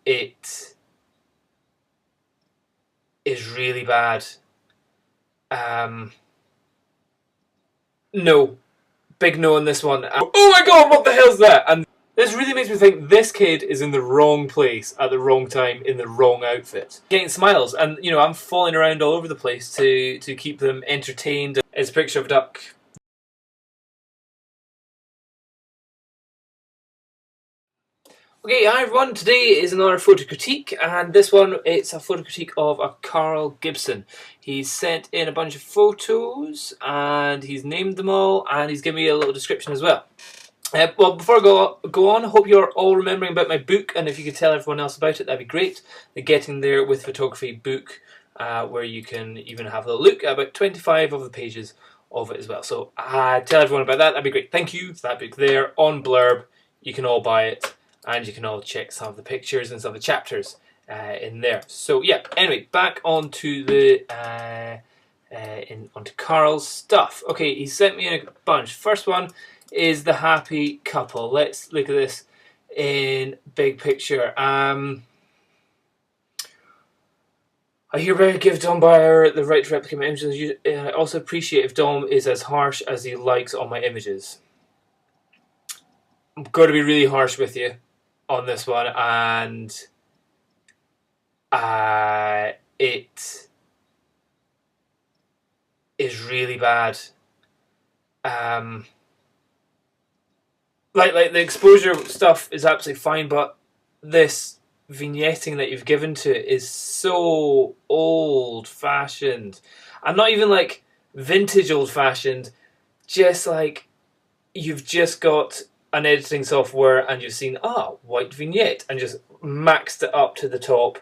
It is really bad. No. Big no on this one. Oh my god, what the hell's that? And this really makes me think this kid is in the wrong place at the wrong time in the wrong outfit. Getting smiles, and you know, I'm falling around all over the place to keep them entertained. It's a picture of a duck. Okay, hi everyone, today is another photo critique, and this one, it's a photo critique of a Carl Gibson. He's sent in a bunch of photos, and he's named them all, and he's given me a little description as well. Well, before I go on, I hope you're all remembering about my book, and if you could tell everyone else about it, that'd be great. The Getting There with Photography book, where you can even have a look at about 25 of the pages of it as well. So tell everyone about that, that'd be great. Thank you for that book there, on Blurb. You can all buy it, and you can all check some of the pictures and some of the chapters in there. So yeah, anyway, back onto the onto Carl's stuff. Okay, he sent me in a bunch. First one is the happy couple. Let's look at this in big picture. I hereby give Dom Byer the right to replicate my images. I also appreciate if Dom is as harsh as he likes on my images. I'm going to be really harsh with you on this one, and it is really bad. Like the exposure stuff is absolutely fine, but this vignetting that you've given to it is so old-fashioned, and not even like vintage old-fashioned, just like you've just got an editing software and you've seen white vignette and just maxed it up to the top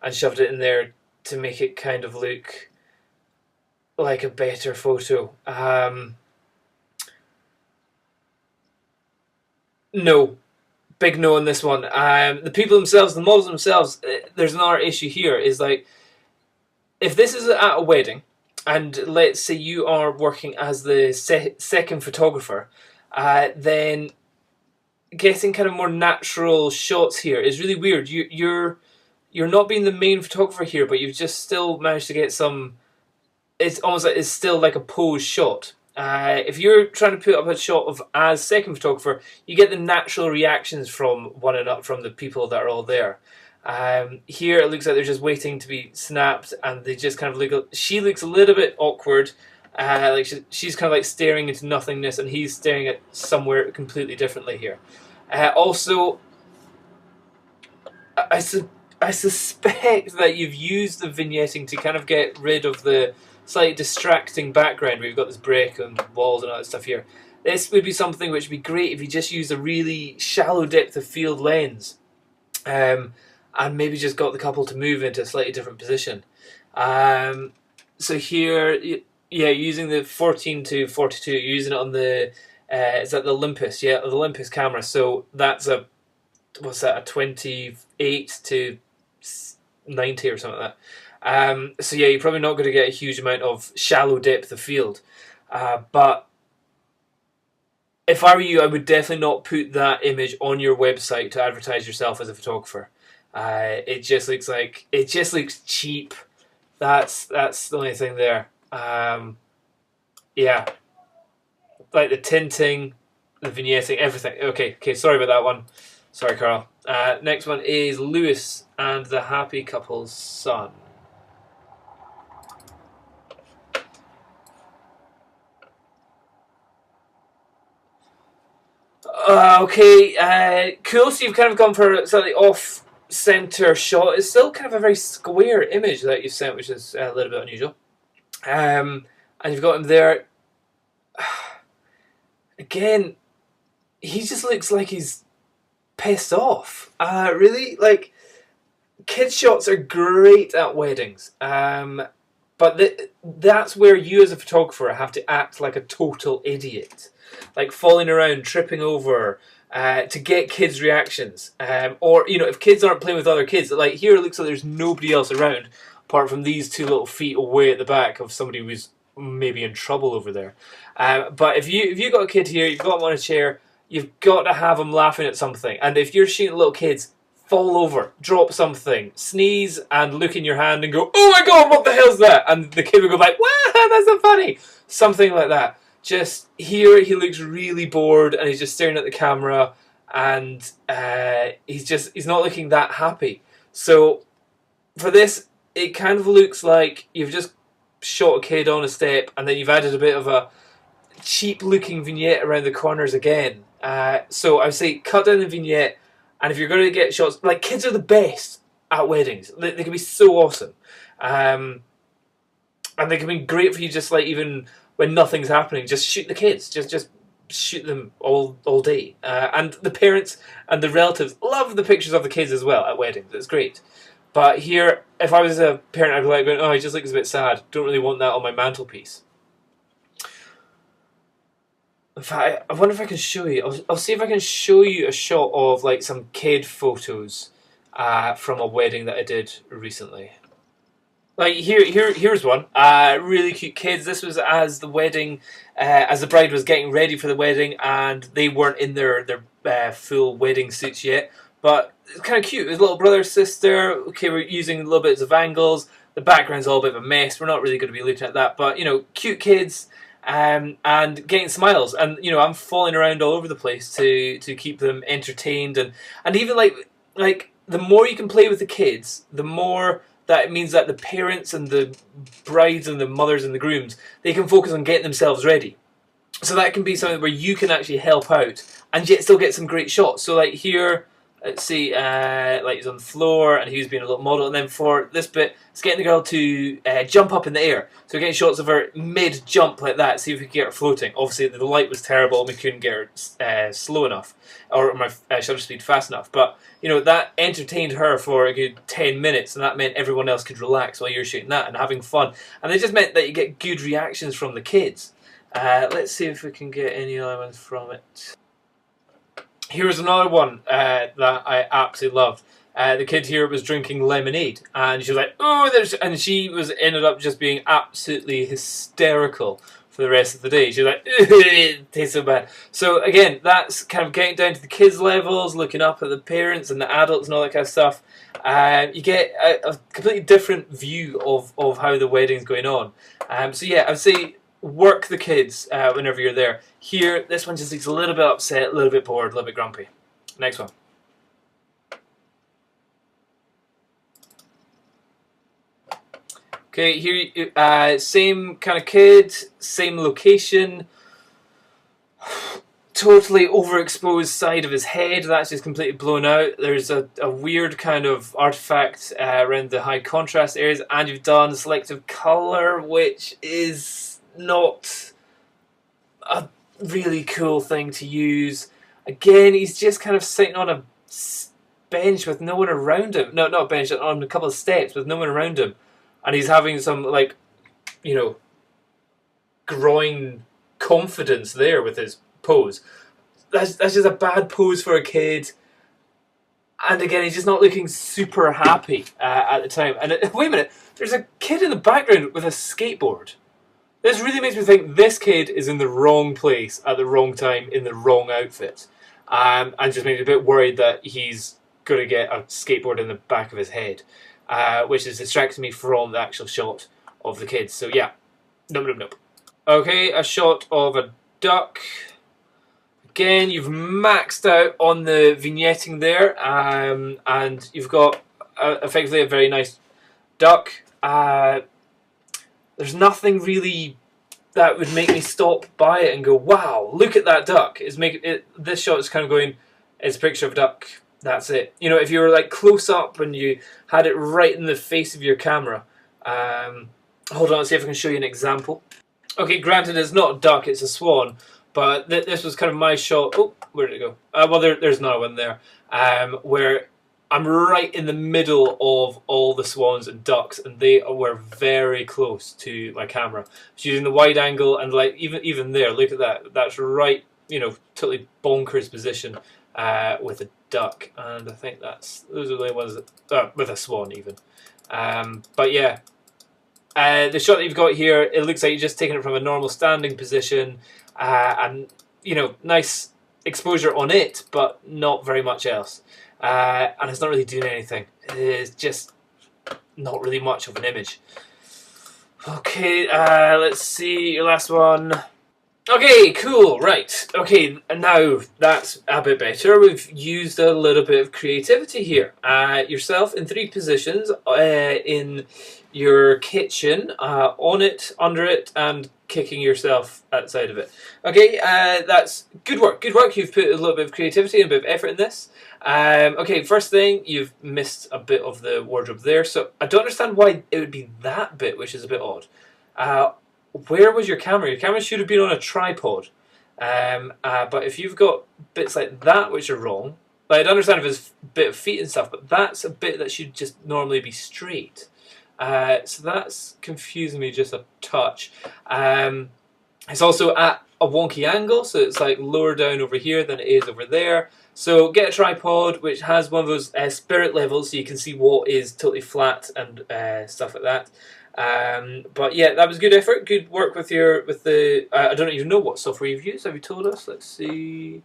and shoved it in there to make it kind of look like a better photo. No, big no on this one. The people themselves, the models themselves, there's another issue here, is like, if this is at a wedding and let's say you are working as the second photographer, then getting kind of more natural shots here is really weird. You're not being the main photographer here, but you've just still managed to get some. It's almost like it's still like a pose shot. If you're trying to put up a shot of as second photographer, you get the natural reactions from from the people that are all there. Here it looks like they're just waiting to be snapped, and they just kind of look. She looks a little bit awkward. Like she's kind of like staring into nothingness, and he's staring at somewhere completely differently here. Also, I suspect that you've used the vignetting to kind of get rid of the slightly distracting background where you've got this brick and walls and all that stuff here. This would be something which would be great if you just used a really shallow depth of field lens, and maybe just got the couple to move into a slightly different position. So here, yeah, using the 14 to 42, using it on the, is that the Olympus? Yeah, the Olympus camera. So that's a, what's that, a 28 to 90 or something like that. So yeah, you're probably not going to get a huge amount of shallow depth of field. But if I were you, I would definitely not put that image on your website to advertise yourself as a photographer. It just looks like, it just looks cheap. That's the only thing there. Yeah, like the tinting, the vignetting, everything. Okay, sorry about that one. Sorry, Carl. Next one is Lewis and the Happy Couple's Son. Okay, cool. So you've kind of gone for a slightly off-center shot. It's still kind of a very square image that you've sent, which is a little bit unusual. And you've got him there. Again, he just looks like he's pissed off. Really, like, kid shots are great at weddings, but that's where you as a photographer have to act like a total idiot, like falling around, tripping over, to get kids' reactions, or you know, if kids aren't playing with other kids. Like here, it looks like there's nobody else around apart from these two little feet away at the back of somebody who's maybe in trouble over there. But if you got a kid here, you've got them on a chair, you've got to have them laughing at something. And if you're shooting little kids, fall over, drop something, sneeze, and look in your hand and go, "Oh my god, what the hell's that?" And the kid would go like, "Wow, that's so funny." Something like that. Just here, he looks really bored, and he's just staring at the camera, and he's not looking that happy. So for this, it kind of looks like you've just shot a kid on a step, and then you've added a bit of a cheap-looking vignette around the corners again. So I would say cut down the vignette. And if you're going to get shots, like, kids are the best at weddings. They can be so awesome. And they can be great for you just like even when nothing's happening. Just shoot the kids. Just shoot them all day. And the parents and the relatives love the pictures of the kids as well at weddings. It's great. But here, if I was a parent, I'd be like going, "Oh, he just looks a bit sad. Don't really want that on my mantelpiece." In fact, I wonder if I can show you. I'll see if I can show you a shot of like some kid photos from a wedding that I did recently. Like here's one. Really cute kids. This was as the wedding, as the bride was getting ready for the wedding, and they weren't in their full wedding suits yet. But it's kind of cute. It was little brother, sister. Okay, we're using little bits of angles. The background's all a bit of a mess. We're not really going to be looking at that, but you know, cute kids. And getting smiles, and you know, I'm falling around all over the place to keep them entertained, and even like the more you can play with the kids, the more that it means that the parents and the brides and the mothers and the grooms, they can focus on getting themselves ready. So that can be something where you can actually help out and yet still get some great shots. So like here, let's see, like he's on the floor and he was being a little model, and then for this bit, it's getting the girl to jump up in the air. So we're getting shots of her mid-jump like that, see if we can get her floating. Obviously the light was terrible and we couldn't get her slow enough, or my shutter speed fast enough. But you know, that entertained her for a good 10 minutes, and that meant everyone else could relax while you're shooting that and having fun. And it just meant that you get good reactions from the kids. Let's see if we can get any other ones from it. Here's another one that I absolutely loved. The kid here was drinking lemonade, and she was like, "Oh, there's," and she ended up just being absolutely hysterical for the rest of the day. She was like, "It tastes so bad." So again, that's kind of getting down to the kids' levels, looking up at the parents and the adults and all that kind of stuff. You get a completely different view of how the wedding's going on. So yeah, I'd say work the kids whenever you're there. Here, this one just looks a little bit upset, a little bit bored, a little bit grumpy. Next one. Okay, here, same kind of kid, same location. Totally overexposed side of his head, that's just completely blown out. There's a weird kind of artifact around the high contrast areas, and you've done selective colour, which is not a really cool thing to use. Again, he's just kind of sitting on a bench with no one around him. No, not a bench, on a couple of steps with no one around him. And he's having some, like, you know, groin confidence there with his pose. That's just a bad pose for a kid. And again, he's just not looking super happy at the time. And wait a minute, there's a kid in the background with a skateboard. This really makes me think this kid is in the wrong place at the wrong time in the wrong outfit. And just makes me a bit worried that he's going to get a skateboard in the back of his head. Which is distracting me from the actual shot of the kids. So yeah, nope. Okay, a shot of a duck. Again, you've maxed out on the vignetting there, and you've got effectively a very nice duck. There's nothing really that would make me stop by it and go, "Wow, look at that duck." This shot is kind of going, it's a picture of a duck. That's it. You know, if you were like close up and you had it right in the face of your camera. Hold on, let's see if I can show you an example. Okay, granted it's not a duck, it's a swan, but this was kind of my shot. Oh, where did it go? Well, there's another one there, where I'm right in the middle of all the swans and ducks, and they were very close to my camera. Just using the wide angle, and like even there, look at that. That's right, you know, totally bonkers position with a duck, and I think those are the only ones that, with a swan even. But yeah, the shot that you've got here, it looks like you're just taking it from a normal standing position, and you know, nice exposure on it, but not very much else. And it's not really doing anything. It's just not really much of an image. Okay, let's see your last one. Okay, cool, right. Okay, now that's a bit better. We've used a little bit of creativity here. Yourself in 3 positions in your kitchen, on it, under it, and kicking yourself outside of it. Okay, that's good work. Good work. You've put a little bit of creativity and a bit of effort in this. Okay, first thing, you've missed a bit of the wardrobe there, so I don't understand why it would be that bit, which is a bit odd. Where was your camera? Your camera should have been on a tripod. But if you've got bits like that which are wrong, like, I don't understand if it's a bit of feet and stuff, but that's a bit that should just normally be straight. So that's confusing me just a touch. It's also at a wonky angle, so it's like lower down over here than it is over there. So get a tripod which has one of those spirit levels so you can see what is totally flat and stuff like that. But yeah, that was good effort. Good work with the. I don't even know what software you've used. Have you told us? Let's see.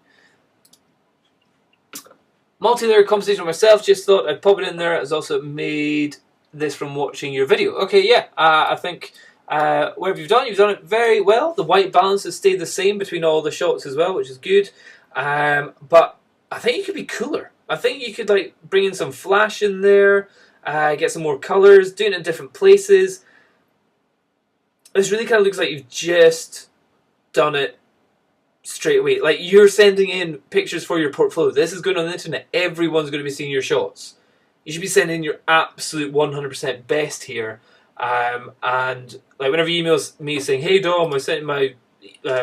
Multi-layer conversation with myself. Just thought I'd pop it in there. It's also made this from watching your video. Okay, yeah. I think whatever you've done it very well. The white balance has stayed the same between all the shots as well, which is good. But I think you could be cooler. I think you could like bring in some flash in there. Get some more colours, do it in different places. This really kind of looks like you've just done it straight away. Like you're sending in pictures for your portfolio. This is going on the internet. Everyone's going to be seeing your shots. You should be sending in your absolute 100% best here. And like whenever you email me saying, "Hey Dom, I sent my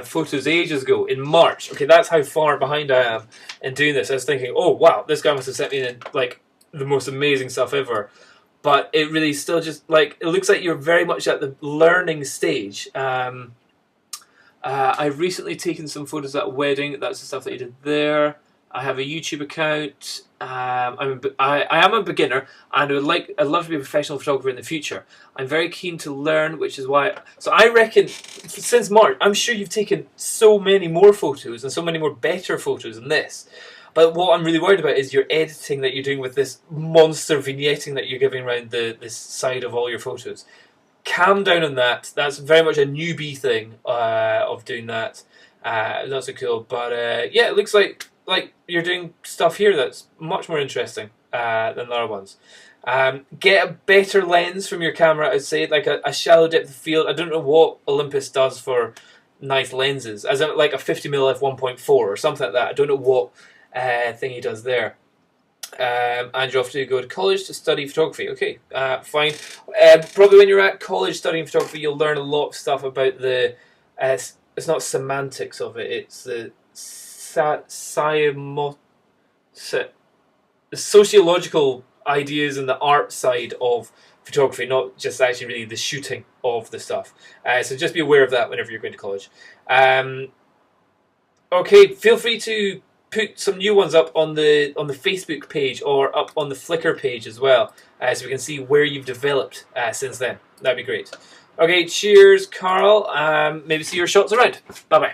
photos ages ago in March." Okay, that's how far behind I am in doing this. I was thinking, oh wow, this guy must have sent me in like the most amazing stuff ever, but it really still just like it looks like you're very much at the learning stage. I've recently taken some photos at a wedding. That's the stuff that you did there. I have a YouTube account. I am a beginner, and I'd love to be a professional photographer in the future. I'm very keen to learn, which is why. So I reckon since March, I'm sure you've taken so many more photos and so many more better photos than this. But what I'm really worried about is your editing that you're doing with this monster vignetting that you're giving around this side of all your photos. Calm down on that. That's very much a newbie thing of doing that. Not so cool. But yeah, it looks like you're doing stuff here that's much more interesting than the other ones. Get a better lens from your camera, I'd say, like a shallow depth of field. I don't know what Olympus does for nice lenses, as in like a 50mm f1.4 or something like that. I don't know what thing he does there. And you're off to go to college to study photography. Okay, fine. Probably when you're at college studying photography, you'll learn a lot of stuff about the it's not semantics of it, it's the sociological ideas and the art side of photography, not just actually really the shooting of the stuff. So just be aware of that whenever you're going to college. Okay, feel free to put some new ones up on the Facebook page or up on the Flickr page as well, so we can see where you've developed since then. That'd be great. Okay, cheers, Carl. Maybe see your shots around. Bye bye.